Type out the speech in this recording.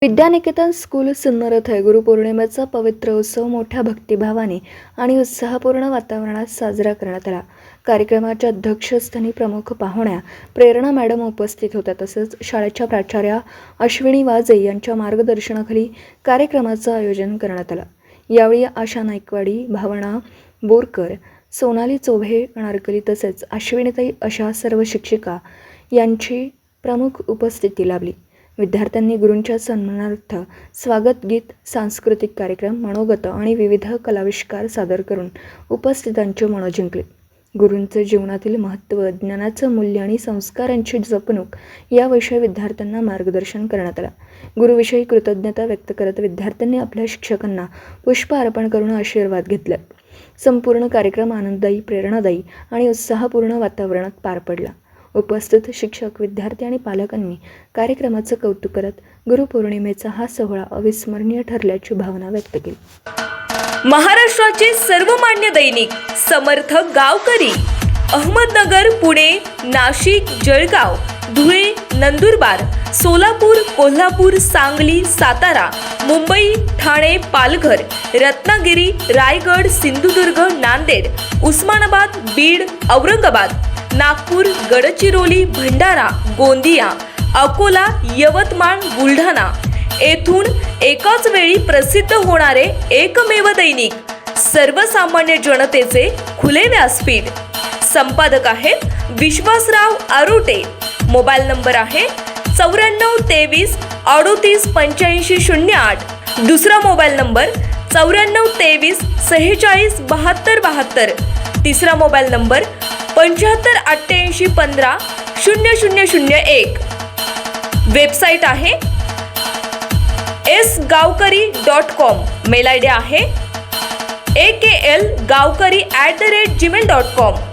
विद्यानिकेतन school Sinnar गुरुपौर्णिमेचा पवित्र उत्सव मोठ्या भक्तिभावाने आणि उत्साहपूर्ण वातावरणात साजरा करण्यात आला। कार्यक्रमाच्या अध्यक्षस्थानी प्रमुख पाहुण्या प्रेरणा मॅडम उपस्थित होत्या। तसेच शाळेच्या प्राचार्या अश्विनी वाजे यांच्या मार्गदर्शनाखाली कार्यक्रमाचं आयोजन करण्यात आलं। यावेळी आशा नाईकवाडी, भावना बोरकर, सोनाली चोभे, अनारकली तसेच अश्विनीताई अशा सर्व शिक्षिका यांची प्रमुख उपस्थिती लाभली। विद्यार्थ्यांनी गुरूंच्या सन्मानार्थ स्वागत गीत, सांस्कृतिक कार्यक्रम, मनोगत आणि विविध कलाविष्कार सादर करून उपस्थितांचे मन जिंकले। गुरूंचे जीवनातील महत्त्व, ज्ञानाचं मूल्य आणि संस्कारांची जपणूक याविषयी विद्यार्थ्यांना मार्गदर्शन करण्यात आलं। गुरुविषयी कृतज्ञता व्यक्त करत विद्यार्थ्यांनी आपल्या शिक्षकांना पुष्प अर्पण करून आशीर्वाद घेतले। संपूर्ण कार्यक्रम आनंददायी, प्रेरणादायी आणि उत्साहपूर्ण वातावरणात पार पडला। उपस्थित शिक्षक, विद्यार्थी आणि पालकांनी कार्यक्रमाचं कौतुक करत गुरुपौर्णिमेचा हा सोहळा अविस्मरणीय ठरल्याची भावना व्यक्त केली। महाराष्ट्राचे सर्वमान्य दैनिक समर्थ गावकरी अहमदनगर, पुणे, नाशिक, जळगाव, धुळे, नंदुरबार, सोलापूर, कोल्हापूर, सांगली, सातारा, मुंबई, ठाणे, पालघर, रत्नागिरी, रायगड, सिंधुदुर्ग, नांदेड, उस्मानाबाद, बीड, औरंगाबाद, नागपूर, गडचिरोली, भंडारा, गोंदिया, अकोला, यवतमाळ, बुलढाणा येथून एकाच वेळी प्रसिद्ध होणारे एकमेव दैनिक, सर्वसामान्य जनतेचे खुले व्यासपीठ। संपादक आहेत विश्वासराव आरोटे। मोबाईल नंबर आहे 9423 38 85 08। दुसरा मोबाईल नंबर 9423 46 72 72। तिसरा मोबाईल नंबर 75 88 15 0001। वेबसाईट आहे sgavkari.com। मेल आयडी आहे akl gavkari@gmail.com।